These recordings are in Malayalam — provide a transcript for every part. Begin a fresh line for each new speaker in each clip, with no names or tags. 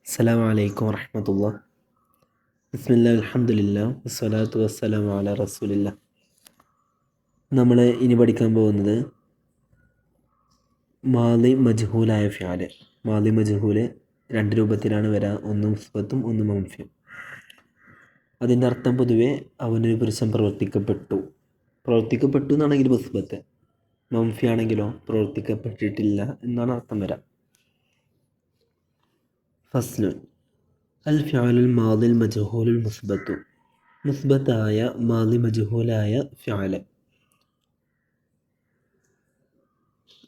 അസ്സലാമു അലൈക്കും വറഹ്മത്തുള്ളാഹി. ബിസ്മില്ലാഹി അൽഹംദുലില്ലാഹി വസ്സലാത്തു വസ്സലാമു അലാ റസൂലില്ലാഹ്. നമ്മൾ ഇനി പഠിക്കാൻ പോകുന്നത് മാളി മജ്ഹൂലായ ഫിആല്. മാളി മജ്ഹൂല് രണ്ട് രൂപത്തിലാണ് വരിക, ഒന്ന് മുസ്ബത്തും ഒന്ന് മൻഫിയും. അതിൻ്റെ അർത്ഥം പൊതുവെ അവനൊരു പുരുഷൻ പ്രവർത്തിക്കപ്പെട്ടു എന്നാണെങ്കിൽ മുസ്ബത്ത്, മൻഫി ആണെങ്കിലോ പ്രവർത്തിക്കപ്പെട്ടിട്ടില്ല എന്നാണ് അർത്ഥം വരിക. ഫസ്ലുൻ അൽ ഫിഅലുൽ മാദിൽ മജ്ഹൂലുൽ മുസ്ബത്തു. മുസ്ബത്തായ മാളി മജ്ഹൂലായ ഫിഅല്.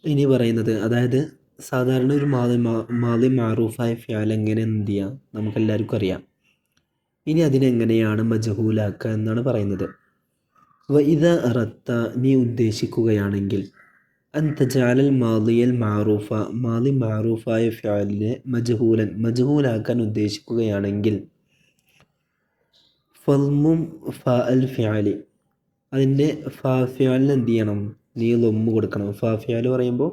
ഇനി പറയുന്നത്, അതായത് സാധാരണ ഒരു മാളി മാറൂഫായ ഫിഅൽ എങ്ങനെ എന്ത് ചെയ്യാം നമുക്കെല്ലാവർക്കും അറിയാം. ഇനി അതിനെങ്ങനെയാണ് മജ്ഹൂലാക്കുക എന്നാണ് പറയുന്നത്. വ ഇദാ അറദ്ത, നീ ഉദ്ദേശിക്കുകയാണെങ്കിൽ, അൻ തജഅലൽ മാളിയൽ മാറൂഫ, മാളി മാറൂഫായ ഫിഅലിനെ മജ്ഹൂലാക്കാൻ ഉദ്ദേശിക്കുകയാണെങ്കിൽ, ഫൽമും ഫ അൽ ഫിഅലി, അതിൻ്റെ ഫ ഫിഅലിന് എന്ത് ചെയ്യണം, നീ ലൊമ്മ് കൊടുക്കണം. ഫ ഫിഅൽ പറയുമ്പോൾ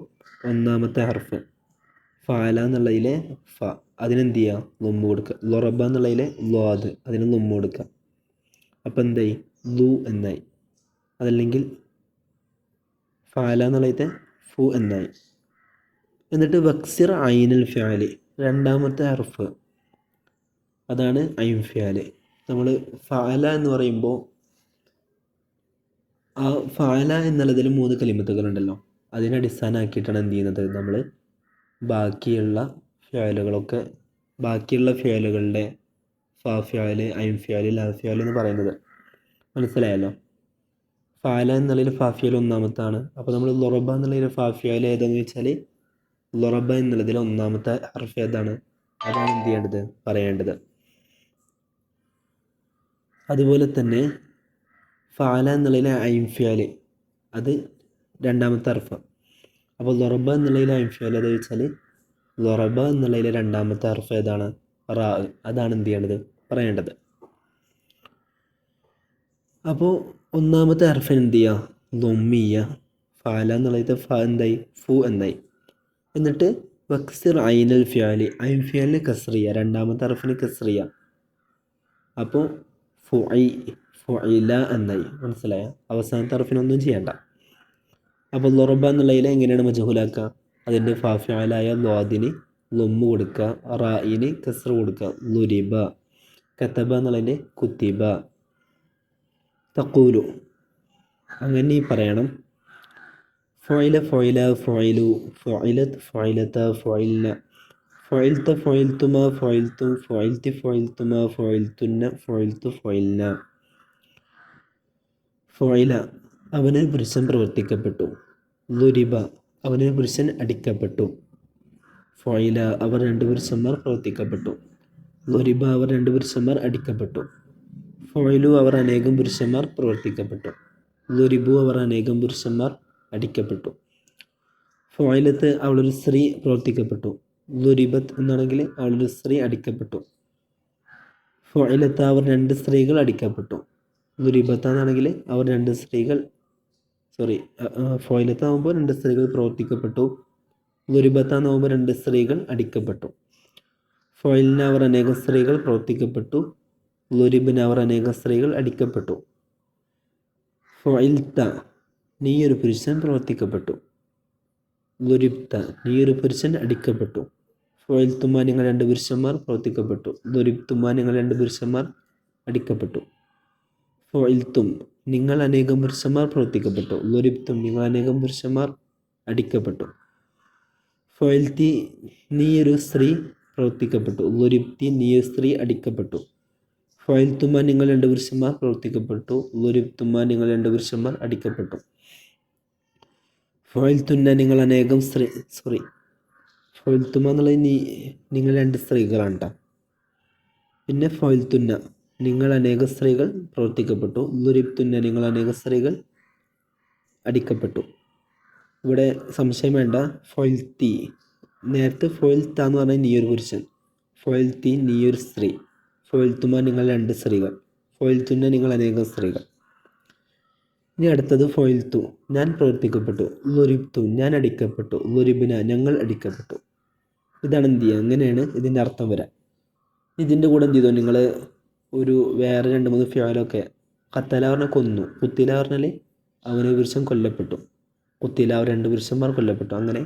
ഒന്നാമത്തെ ഹർഫ് ഫഅല എന്നുള്ളതിലെ ഫ, അതിനെന്ത് ചെയ്യുക, ലൊമ്മ് കൊടുക്കുക. ലൊറബ എന്നുള്ളതിലെ ലാദ്, അതിന് ലൊമ്മ് കൊടുക്കുക. അപ്പം എന്തായി, ലു എന്നായി. അതല്ലെങ്കിൽ ഫഅല എന്നുള്ളതിലെ ഫു എന്നായി. എന്നിട്ട് വക്സിർ ഐനുൽ ഫിഅലി, രണ്ടാമത്തെ ഹർഫ്, അതാണ് ഐൻ ഫിഅല്. നമ്മൾ ഫഅല എന്ന് പറയുമ്പോൾ ആ ഫഅല എന്നുള്ളതിൽ 3 കലിമത്തുകളുണ്ടല്ലോ, അതിനെ അടിസ്ഥാനമാക്കിയിട്ടാണ് എന്ത് ചെയ്യുന്നത്, നമ്മൾ ബാക്കിയുള്ള ഫിഅലുകളുടെ ഫ ഫിഅല്, ഐൻ ഫിഅല്, ലാ ഫിഅല് എന്ന് പറയുന്നത്. മനസ്സിലായല്ലോ. ഫഅല എന്നുള്ളതിൽ ഫ ഫിഅൽ ഒന്നാമത്താണ്. അപ്പോൾ നമ്മൾ ലൊറബ എന്നുള്ളതിൽ ഫ ഫിഅൽ ഏതെന്ന് വെച്ചാൽ, ലൊറബ എന്നുള്ളതിൽ ഒന്നാമത്തെ ഹർഫ് ഏതാണ്, അതാണ് എന്ത് ചെയ്യേണ്ടത്, പറയേണ്ടത്. അതുപോലെ തന്നെ ഫഅല എന്നുള്ളതിലെ ഐൻ ഫിഅല്, അത് രണ്ടാമത്തെ ഹർഫ്. അപ്പോൾ ലൊറബ എന്നുള്ളതിലെ ഐൻ ഫിഅൽ ഏതാ വെച്ചാൽ, ലൊറബ എന്നുള്ളതിലെ രണ്ടാമത്തെ ഹർഫ് ഏതാണ്, റാ, അതാണ് എന്ത് ചെയ്യേണ്ടത്, പറയേണ്ടത്. അപ്പോൾ ഒന്നാമത്തെ ഹർഫിന് എന്ത് ചെയ്യുക, ലൊമ്മ് ചെയ്യുക. ഫഅല എന്നുള്ളതിൽ ഫ എന്തായി, ഫു എന്നായി. എന്നിട്ട് വക്സിർ ഐനൽ ഫിഅലി, ഐൻ ഫിഅലിന് കസ്റിയ, രണ്ടാമത്തെ ഹർഫിന് കസ്റിയ. അപ്പോൾ ഫുഇല എന്നായി. മനസ്സിലായ. അവസാനത്തെ ഹർഫിനൊന്നും ചെയ്യണ്ട. അപ്പോൾ ലൊറബ എന്നുള്ളതിൽ എങ്ങനെയാണ് മജ്ഹൂലാക്കുക, അതിൻ്റെ ഫ ഫിഅലായ ലാദിന് ലൊമ്മ് കൊടുക്കുക, റായിന് കസ്ർ കൊടുക്കുക. ലുരിബ. കതബ എന്നുള്ളതിൻ്റെ കുത്തിബ. തഖൂലു, അങ്ങനെ പറയണം. ഫുഇല ഫുഇല ഫുഇലു, ഫുഇലത് ഫുഇലത ഫുഇൽന, ഫുഇൽത ഫുഇൽതുമ ഫുഇൽതും ഫുഇൽതി ഫുഇൽതുമ ഫുഇൽതുന്ന ഫുഇൽതു ഫുഇൽന. ഫുഇല, അവനൊരു പുരുഷൻ പ്രവർത്തിക്കപ്പെട്ടു. ലുരിബ, അവനൊരു പുരുഷൻ അടിക്കപ്പെട്ടു. ഫുഇല, അവർ 2 പുരുഷന്മാർ പ്രവർത്തിക്കപ്പെട്ടു. ലുരിബ, അവർ 2 പുരുഷന്മാർ അടിക്കപ്പെട്ടു. ഫുഇലു, അവർ അനേകം പുരുഷന്മാർ പ്രവർത്തിക്കപ്പെട്ടു. ലുരിബു, അവർ അനേകം പുരുഷന്മാർ അടിക്കപ്പെട്ടു. ഫുഇലത്ത്, അവളൊരു സ്ത്രീ പ്രവർത്തിക്കപ്പെട്ടു. ലുരിബത്ത് എന്നാണെങ്കിൽ അവളൊരു സ്ത്രീ അടിക്കപ്പെട്ടു. ഫുഇലത്ത, അവർ 2 സ്ത്രീകൾ അടിക്കപ്പെട്ടു. ലുരിബത്ത എന്നാണെങ്കിൽ അവർ 2 സ്ത്രീകൾ, ഫുഇലത്താകുമ്പോൾ 2 സ്ത്രീകൾ പ്രവർത്തിക്കപ്പെട്ടു. ലുരിബത്താകുമ്പോൾ 2 സ്ത്രീകൾ അടിക്കപ്പെട്ടു. ഫുഇൽന, അവർ അനേകം സ്ത്രീകൾ പ്രവർത്തിക്കപ്പെട്ടു. ലുരിബിന്, അവർ അനേകം സ്ത്രീകൾ അടിക്കപ്പെട്ടു. ഫുഇൽത, നീ ഒരു പുരുഷൻ പ്രവർത്തിക്കപ്പെട്ടു. ലുരിബ്ത, നീ ഒരു പുരുഷൻ അടിക്കപ്പെട്ടു. ഫുഇൽതുമ, നിങ്ങൾ 2 പുരുഷന്മാർ പ്രവർത്തിക്കപ്പെട്ടു. ലുരിബ്തുമ, നിങ്ങൾ 2 പുരുഷന്മാർ അടിക്കപ്പെട്ടു. ഫുഇൽതും, നിങ്ങൾ അനേകം പുരുഷന്മാർ പ്രവർത്തിക്കപ്പെട്ടു. ലുരിബ്തും, നിങ്ങൾ അനേകം പുരുഷന്മാർ അടിക്കപ്പെട്ടു. ഫുഇൽതി, നീ ഒരു സ്ത്രീ പ്രവർത്തിക്കപ്പെട്ടു. ലുരിബ്തി, നീ ഒരു സ്ത്രീ അടിക്കപ്പെട്ടു. ഫുഇൽതുമ, നിങ്ങൾ 2 പുരുഷന്മാർ പ്രവർത്തിക്കപ്പെട്ടു. ലുരിബ്തുമ, നിങ്ങൾ 2 പുരുഷന്മാർ അടിക്കപ്പെട്ടു. ഫുഇൽതുന്ന, നിങ്ങൾ അനേകം ഫുഇൽതുമ എന്നുള്ളത് നിങ്ങൾ 2 സ്ത്രീകളാണ് കേട്ടോ. പിന്നെ ഫുഇൽതുന്ന, നിങ്ങൾ അനേകം സ്ത്രീകൾ പ്രവർത്തിക്കപ്പെട്ടു. ലുരിബ്തുന്ന, നിങ്ങൾ അനേകം സ്ത്രീകൾ അടിക്കപ്പെട്ടു. ഇവിടെ സംശയം വേണ്ട. ഫുഇൽതി, നേരത്തെ ഫുഇൽത എന്ന് പറഞ്ഞാൽ നീ ഒരു പുരുഷൻ. ഫുഇൽതി, നീ ഒരു സ്ത്രീ. ഫുഇൽതുമ, നിങ്ങൾ 2 സ്ത്രീകൾ. ഫുഇൽതുന്ന, നിങ്ങൾ അനേകം സ്ത്രീകൾ. ഇനി അടുത്തത് ഫുഇൽതു, ഞാൻ പ്രവർത്തിക്കപ്പെട്ടു. ലുരിബ്തു, ഞാൻ അടിക്കപ്പെട്ടു. ലുരിബ്ന, ഞങ്ങൾ അടിക്കപ്പെട്ടു. ഇതാണ് എന്ത് ചെയ്യുക, അങ്ങനെയാണ് ഇതിൻ്റെ അർത്ഥം വരാം. ഇതിൻ്റെ കൂടെ എന്ത് ചെയ്തു നിങ്ങൾ ഒരു വേറെ 2-3 ഫിയാലൊക്കെ ഖത്തല പറഞ്ഞാൽ കൊന്നു, കുത്തില പറഞ്ഞാൽ അവനെ പുരുഷൻ കൊല്ലപ്പെട്ടു, കുത്തില 2 പുരുഷന്മാർ കൊല്ലപ്പെട്ടു, അങ്ങനെ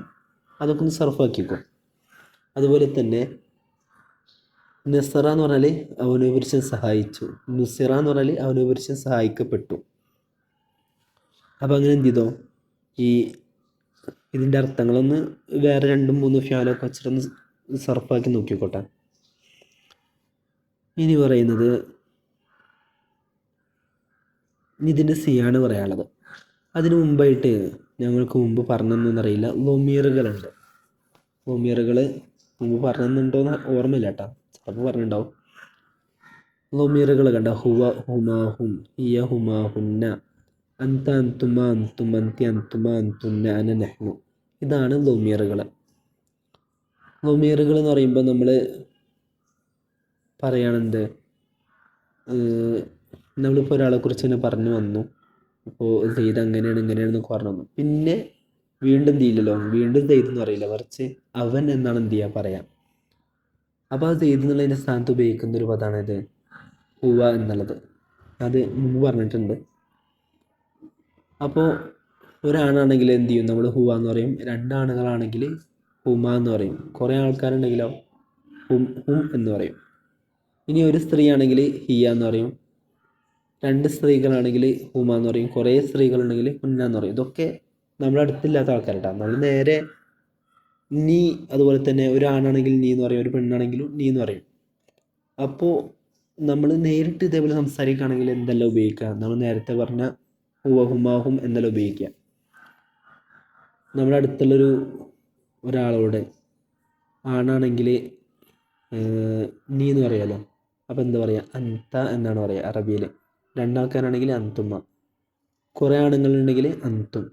അതൊക്കെ ഒന്ന് സർഫാക്കിക്കോ. അതുപോലെ തന്നെ നെസറ എന്ന് പറഞ്ഞാൽ അവനെ പുരുഷൻ സഹായിച്ചു, നുസിറ എന്ന് പറഞ്ഞാൽ അവനെ പുരുഷൻ സഹായിക്കപ്പെട്ടു. അപ്പോൾ അങ്ങനെ എന്ത് ചെയ്തോ ഈ ഇതിൻ്റെ അർത്ഥങ്ങളൊന്ന് വേറെ 2-3 ഫിയാലൊക്കെ വെച്ചിട്ടൊന്ന് സർഫാക്കി നോക്കിക്കോട്ടെ. ഇനി പറയുന്നത് ഇതിൻ്റെ സിയാണ് പറയാനുള്ളത്. അതിനു മുമ്പായിട്ട് ഞങ്ങൾക്ക് മുമ്പ് പറഞ്ഞെന്നറിയില്ല, ലൊമീറുകളുണ്ട്. ലൊമീറുകൾ മുമ്പ് പറഞ്ഞെന്നുണ്ടോയെന്ന് ഓർമ്മയില്ല കേട്ടോ, ചിലപ്പോൾ പറഞ്ഞിട്ടുണ്ടാവും. ലൊമീറുകൾ കണ്ട ഹുവ ഹുമാഹും ഹിയ ഹുമാഹുന്ന അന്ത അന്തുമ അന്തും അന്തി അന്തുമ അന്തുന്ന അന നെഹ്നു. ഇതാണ് ലൊമീറുകൾ. ലൊമീറുകൾ എന്ന് പറയുമ്പോൾ നമ്മൾ പറയുകയാണെന്ത്, നമ്മളിപ്പോൾ ഒരാളെക്കുറിച്ച് തന്നെ പറഞ്ഞു വന്നു, ഇപ്പോൾ സെയ്ദ് അങ്ങനെയാണ് ഇങ്ങനെയാണെന്നൊക്കെ പറഞ്ഞു വന്നു, പിന്നെ വീണ്ടും എന്ത് ചെയ്യില്ലല്ലോ, വീണ്ടും സെയ്ദ് എന്ന് പറയില്ല, മറിച്ച് അവൻ എന്നാണ് എന്ത് ചെയ്യുക പറയാം. അപ്പോൾ ആ സെയ്ദ് എന്നുള്ളതിൻ്റെ സ്ഥാനത്ത് ഉപയോഗിക്കുന്ന ഒരു പദമാണ് ഇത് ഹുവ എന്നുള്ളത്. അത് മുമ്പ് പറഞ്ഞിട്ടുണ്ട്. അപ്പോൾ ഒരാണാണെങ്കിൽ എന്ത് ചെയ്യും, നമ്മൾ ഹുവ എന്ന് പറയും. 2 ആണുങ്ങളാണെങ്കിൽ ഹുമ എന്ന് പറയും. കുറേ ആൾക്കാരുണ്ടെങ്കിലോ ഹും എന്ന് പറയും. ഇനി ഒരു സ്ത്രീ ആണെങ്കിൽ ഹിയ എന്ന് പറയും. 2 സ്ത്രീകളാണെങ്കിൽ ഹുമ എന്ന് പറയും. കുറേ സ്ത്രീകളുണ്ടെങ്കിൽ ഹുന്ന എന്ന് പറയും. ഇതൊക്കെ നമ്മുടെ അടുത്തില്ലാത്ത ആൾക്കാരാണ്. നമ്മൾ നേരെ നീ, അതുപോലെ തന്നെ ഒരാണാണെങ്കിൽ നീ എന്ന് പറയും, ഒരു പെണ്ണാണെങ്കിലും നീ എന്ന് പറയും. അപ്പോൾ നമ്മൾ നേരിട്ട് ഇതേപോലെ സംസാരിക്കുകയാണെങ്കിൽ എന്തെല്ലാം ഉപയോഗിക്കുക, നമ്മൾ നേരത്തെ പറഞ്ഞ ഹുവ ഹുമാഹും എന്നെല്ലാം ഉപയോഗിക്കുക. നമ്മുടെ അടുത്തുള്ളൊരു ഒരാളോട് ആണാണെങ്കിൽ നീ എന്ന് പറയാമല്ലോ, അപ്പോൾ എന്താ പറയുക, അന്ത എന്നാണ് പറയുക അറബിയിൽ. 2 ആൾക്കാരാണെങ്കിൽ അന്തുമ്മ, കുറേ ആണുങ്ങളുണ്ടെങ്കിൽ അന്തും,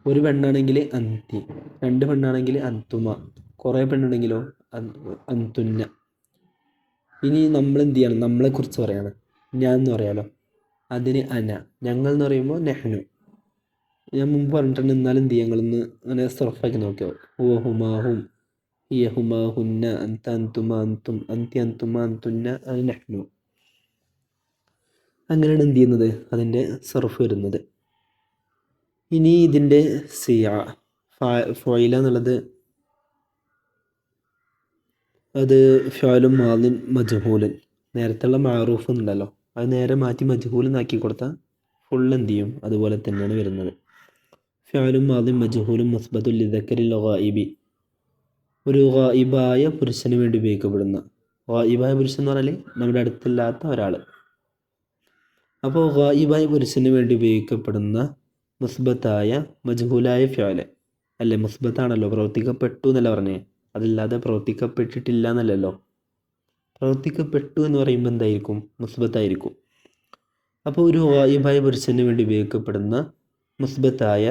ഒരു പെണ്ണാണെങ്കിൽ അന്തി, 2 പെണ്ണാണെങ്കിൽ അന്തുമ, കുറേ പെണ്ണുണ്ടെങ്കിലോ അന്തുന്ന. ഇനി നമ്മൾ എന്ത് ചെയ്യണം, നമ്മളെക്കുറിച്ച് പറയണം. ഞാൻ എന്ന് പറയാമല്ലോ, അതിന് അന. ഞങ്ങൾ എന്ന് പറയുമ്പോൾ നെഹ്നു. ഞാൻ മുമ്പ് പറഞ്ഞിട്ടുണ്ട്, എന്നാലും എന്ത് ചെയ്യുക, ഞങ്ങളൊന്ന് അങ്ങനെ സർഫാക്കി നോക്കിയോ. ഹുവ ഹുമാഹും ഹിയ ഹുമാഹുന്ന അന്ത അന്തുമ അന്തും അന്തി അന്തുമ അന്തുന്ന അത് നെഹ്നു. അങ്ങനെയാണ് എന്ത് ചെയ്യുന്നത്, അതിൻ്റെ സർഫ് വരുന്നത്. ഇനി ഇതിൻ്റെ സിയ ഫൊയില എന്നുള്ളത് അത് ഫിഅലും മാദിൻ മജ്ഹൂലൻ. നേരത്തുള്ള മാറൂഫ് എന്നുണ്ടല്ലോ, അത് നേരെ മാറ്റി മജ്ഹൂലെന്നാക്കി കൊടുത്താൽ ഫുൾ എന്ത് ചെയ്യും, അതുപോലെ തന്നെയാണ് വരുന്നത്. ഫിഅലും മാദിൻ മജ്ഹൂലും മുസ്ബത്തുൽ ലിദക്കരിൽ ഗായിബി, ഒരു ഗായിബായ പുരുഷന് വേണ്ടി ഉപയോഗിക്കപ്പെടുന്ന. ഗായിബായ പുരുഷൻ എന്ന് പറഞ്ഞാൽ നമ്മുടെ അടുത്തില്ലാത്ത ഒരാൾ. അപ്പോൾ ഗായിബായ പുരുഷന് വേണ്ടി ഉപയോഗിക്കപ്പെടുന്ന മുസ്ബത്തായ മജ്ഹൂലായ ഫിഅൽ അല്ലേ, മുസ്ബത്താണല്ലോ, പ്രവർത്തിക്കപ്പെട്ടു എന്നല്ല പറഞ്ഞേ, അതല്ലാതെ പ്രവർത്തിക്കപ്പെട്ടിട്ടില്ല എന്നല്ലല്ലോ. പ്രവർത്തിക്കപ്പെട്ടു എന്ന് പറയുമ്പോൾ എന്തായിരിക്കും, മുസ്ബത്തായിരിക്കും. അപ്പോൾ ഒരു ഗായിബായ പുരുഷന് വേണ്ടി ഉപയോഗിക്കപ്പെടുന്ന മുസ്ബത്തായ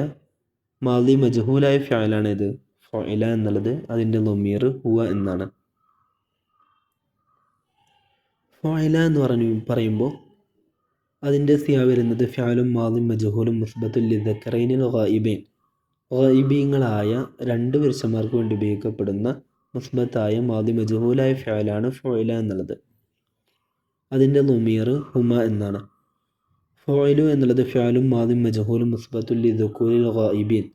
മാദി മജ്ഹൂലായ ഫിഅലാണ് ഇത് ഫഇല എന്നുള്ളത്. അതിൻ്റെ ലമീർ ഹുവ എന്നാണ്. ഫഇല എന്ന് പറയുമ്പോൾ അതിൻ്റെ സിയ വരുന്നത് ഫിഅലും മാദിൻ മജ്ഹൂലും മുസ്ബത്തുൽ ലിദക്കറൈനിൽ ഗായിബൈൻ, ഗായിബീങ്ങളായ 2 പുരുഷന്മാർക്ക് വേണ്ടി ഉപയോഗിക്കപ്പെടുന്ന മുസ്ബത്തായ മാദി മജ്ഹൂലായ ഫിഅലാണ് ഫഇല എന്നുള്ളത്. അതിൻ്റെ ലമീർ ഹുമ എന്നാണ്. ഫഇലു എന്നുള്ളത് ഫിഅലും മാദിൻ മജ്ഹൂലും മുസ്ബത്തുൽ ലിദുകൂരിൽ ഗായിബീൻ,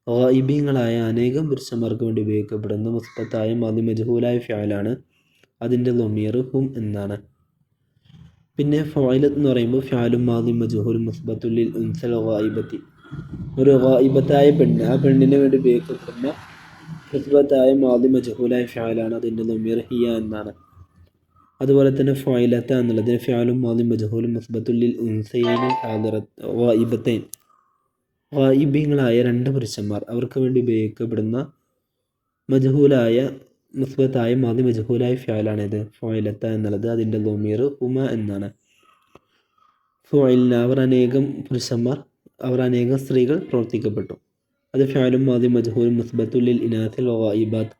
ഗായിബീങ്ങളായ അനേകം പുരുഷന്മാർക്ക് വേണ്ടി ഉപയോഗിക്കപ്പെടുന്ന മുസ്ബത്തായ മാദി മജ്ഹൂലായ ഫിഅലാണ്. അതിൻ്റെ ലമീർ ഹും എന്നാണ്. പിന്നെ ഫഇലത്ത് എന്ന് പറയുമ്പോൾ ഫിഅലും മാദിൻ മജ്ഹൂലും മുസ്ബത്തുൽ ലിൽ ഉൻസൽ ഗായിബത്തി, ഒരു ഗായിബത്തായ പെണ്ണ്, ആ പെണ്ണിന് വേണ്ടി ഉപയോഗിക്കപ്പെടുന്ന മുസ്ബത്തായ മാദി മജ്ഹൂലായ ഫിഅലാണ്. അതിൻ്റെ ലമീർ ഹിയ എന്നാണ്. അതുപോലെ തന്നെ ഫഇലത്ത എന്നുള്ളത് ഫിഅലും മാദിൻ മജ്ഹൂലും മുസ്ബത്തുൽ ലിൽ ഉൻസൈനി ഗായിബത്തൈൻ, ഗായിബീങ്ങളായ 2 പുരുഷന്മാർ അവർക്ക് വേണ്ടി ഉപയോഗിക്കപ്പെടുന്ന മജ്ഹൂലായ മുസ്ബത്തായ മാദി മജ്ഹൂലായ ഫിഅലാണ് ഇത് ഫഇലത്ത എന്നുള്ളത്. അതിൻ്റെ ലമീർ ഹുമ എന്നാണ്. ഫഇൽന, അവർ അനേകം പുരുഷന്മാർ, അവർ അനേകം സ്ത്രീകൾ പ്രവർത്തിക്കപ്പെട്ടു. അത് ഫിഅലും മാദി മജ്ഹൂലും മുസ്ബത്തുൽ ലിൽ ഇനാസിൽ ഗായിബാത്ത്,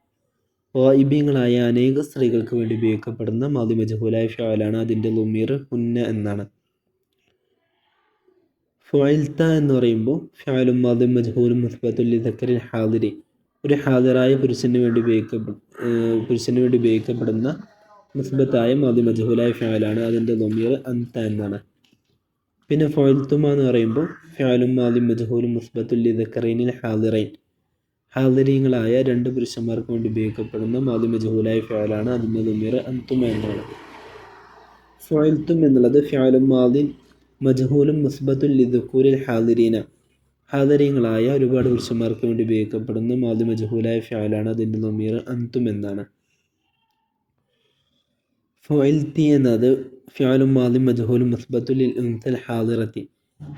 ഗായിബീങ്ങളായ അനേക സ്ത്രീകൾക്ക് വേണ്ടി ഉപയോഗിക്കപ്പെടുന്ന മാദി മജ്ഹൂലായ ഫിഅലാണ്. അതിൻ്റെ ലമീർ ഹുന്ന എന്നാണ്. ഫഇൽത എന്ന് പറയുമ്പോൾ ഫിഅലും മാദിൻ മജ്ഹൂലും മുസ്ബത്തുൽ ലിദക്കരിൽ ഹാദിരി, ഒരു ഹാദിറായ പുരുഷന് വേണ്ടി ഉപയോഗിക്കപ്പെടുന്ന മുസ്ബത്തായ മാദി മജ്ഹൂലായ ഫിഅലാണ്. അതിൻ്റെ ദമീർ അൻത എന്നാണ്. പിന്നെ ഫഅൽതുമ എന്ന് പറയുമ്പോൾ ഫിഅലും മാദി മജ്ഹൂലും മുസ്ബത്തുൽ ലിദക്കറൈനിൽ ഹാദിറൈൻ, ഹാദിരീങ്ങളായ രണ്ട് പുരുഷന്മാർക്ക് വേണ്ടി ഉപയോഗിക്കപ്പെടുന്ന മാദി മജ്ഹൂലായ ഫിഅലാണ്. അതിൻ്റെ ദമീർ അൻതുമ എന്നാണ്. ഫഅൽതും എന്നുള്ളത് ഫിഅലും മാദിൻ മജ്ഹൂലും മുസ്ബത്തുൽ ലിദുക്കൂരിൽ ഹാദിരീന, ഹാദിരീങ്ങളായ ഒരുപാട് പുരുഷന്മാർക്ക് വേണ്ടി ഉപയോഗിക്കപ്പെടുന്ന മാദി മജ്ഹൂലായ ഫിഅലാണ്. അതിൻ്റെ ദമീർ അൻതും എന്നാണ്. ഫഅൽതി എന്നത് ഫിഅലും മാദിൻ മജ്ഹൂലും മുസ്ബത്തുൽ ലിൽ ഉൻസൽ ഹാദിറത്തി,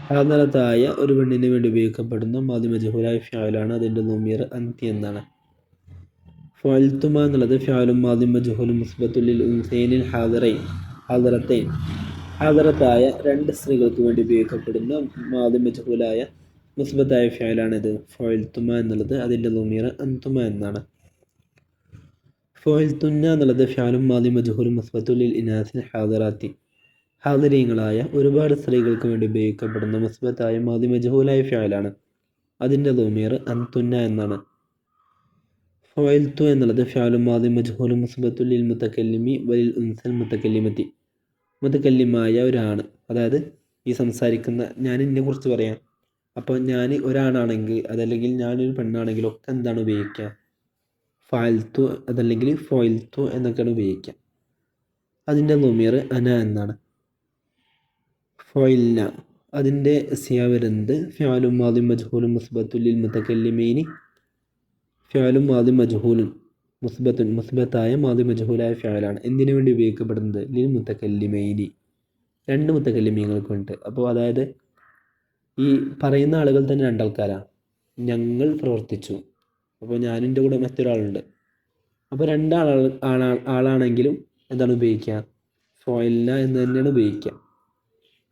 ഹാദിറത്തായ ഒരു പെണ്ണിന് വേണ്ടി ഉപയോഗിക്കപ്പെടുന്ന മാദി മജ്ഹൂലായ ഫിഅലാണ്. അതിൻ്റെ ദമീർ അൻതി എന്നാണ്. ഫഅൽതുമ എന്നുള്ളത് ഫിഅലും മാദിൻ മജ്ഹൂലും മുസ്ബത്തുൽ ലിൽ ഉൻസൈനിൽ ഹാദിറൈൻ, ഹാദിറത്തൈൻ, ഹാദിറത്തായ രണ്ട് സ്ത്രീകൾക്ക് വേണ്ടി ഉപയോഗിക്കപ്പെടുന്ന മാദി മജ്ഹൂലായ മുസ്ബത്തായ ഫിഅലാണിത് ഫഅൽതുമ എന്നുള്ളത്. അതിൻ്റെ ദമീർ അൻതുമ എന്നാണ്. ഫഅൽതുന്ന എന്നുള്ളത് ഫിഅലും മാദി മജ്ഹൂലും മുസ്ബത്തുൽ ലിൽ ഇനാസിൽ ഹാദിറാത്തി, ഹാദിരീങ്ങളായ ഒരുപാട് സ്ത്രീകൾക്ക് വേണ്ടി ഉപയോഗിക്കപ്പെടുന്ന മുസ്ബത്തായ മാദി മജ്ഹൂലായ ഫിഅലാണ്. അതിൻ്റെ ദമീർ അൻതുന്ന എന്നാണ്. ഫഅൽതു എന്നുള്ളത് ഫിഅലും മാദി മജ്ഹൂലും മുസ്ബത്തുൽ ലിൽ മുതകല്ലിമി വലിൽ ഉൻസൽ മുതകല്ലിമത്തി, മുതകല്ലിമായ ഒരാണ്, അതായത് ഈ സംസാരിക്കുന്ന, ഞാൻ എന്നെ കുറിച്ച് പറയാം. അപ്പോൾ ഞാൻ ഒരാണാണെങ്കിൽ അതല്ലെങ്കിൽ ഞാനൊരു പെണ്ണാണെങ്കിൽ ഒക്കെ എന്താണ് ഉപയോഗിക്കുക? ഫഅൽതു അതല്ലെങ്കിൽ ഫഅൽതു എന്നൊക്കെയാണ് ഉപയോഗിക്കുക. അതിൻ്റെ ദമീർ അന എന്നാണ്. ഫഅൽന അതിൻ്റെ സിയ വരുന്നത് ഫിഅലും മാദി മജ്ഹൂലും മുസ്ബത്തുൽ ലിൽ മുതകല്ലിമൈനി, ഫിഅലും മാദി മജ്ഹൂലും മുസ്ബത്തായ മാദി മജ്ഹൂലായ ഫിഅലാണ്. എന്തിനു വേണ്ടി ഉപയോഗിക്കപ്പെടുന്നത്? ലിൽ മുതകല്ലിമൈനി, രണ്ട് മുതകല്ലിമീങ്ങൾക്ക് വേണ്ടി. അപ്പോൾ അതായത് ഈ പറയുന്ന ആളുകൾ തന്നെ രണ്ടാൾക്കാരാണ്. ഞങ്ങൾ പ്രവർത്തിച്ചു, അപ്പോൾ ഞാനെൻ്റെ കൂടെ മറ്റൊരാളുണ്ട്. അപ്പോൾ ആളാണെങ്കിലും എന്താണ് ഉപയോഗിക്കുക? ഫഅൽന എന്ന് തന്നെയാണ് ഉപയോഗിക്കുക.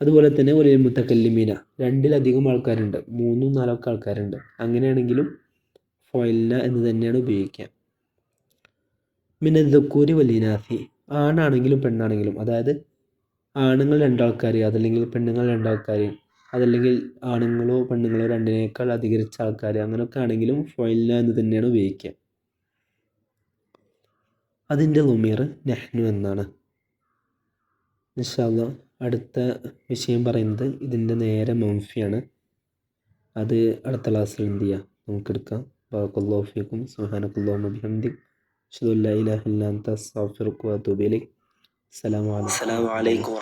അതുപോലെ തന്നെ ഒരു മുതകല്ലിമീന, രണ്ടിലധികം ആൾക്കാരുണ്ട്, 3-4 ആൾക്കാരുണ്ട്, അങ്ങനെയാണെങ്കിലും ഫഅൽന എന്ന് തന്നെയാണ് ഉപയോഗിക്കുക. മിന ദുക്കൂരി വൽ-ഇനാസി, ആണാണെങ്കിലും പെണ്ണാണെങ്കിലും, അതായത് ആണുങ്ങൾ 2 ആൾക്കാർ അതല്ലെങ്കിൽ പെണ്ണുങ്ങൾ 2 ആൾക്കാർ അതല്ലെങ്കിൽ ആണുങ്ങളോ പെണ്ണുങ്ങളോ രണ്ടിനേക്കാൾ അധികരിച്ച ആൾക്കാർ, അങ്ങനെയൊക്കെ ആണെങ്കിലും ഫഅൽന എന്ന് തന്നെയാണ് ഉപയോഗിക്കുക. അതിൻ്റെ ദമീർ നഹ്നു എന്നാണ്. ഇൻഷാ അല്ലാഹ് അടുത്ത വിഷയം പറയുന്നത് ഇതിൻ്റെ നേരെ മൻഫിയാണ്. അത് അടുത്ത ക്ലാസ്സിൽ എന്ത് ചെയ്യുക, നമുക്കെടുക്കാം. ബറകല്ലാഹു ഫീക്കും. സുബ്ഹാനക്കല്ലാഹുമ്മ ബിഹംദിക് അശ്ഹദു അല്ലാ ഇലാഹ ഇല്ലാ അൻത അസ്തഗ്ഫിറുക വഅതൂബു ഇലൈക്. അസ്സലാമു അലൈക്കും.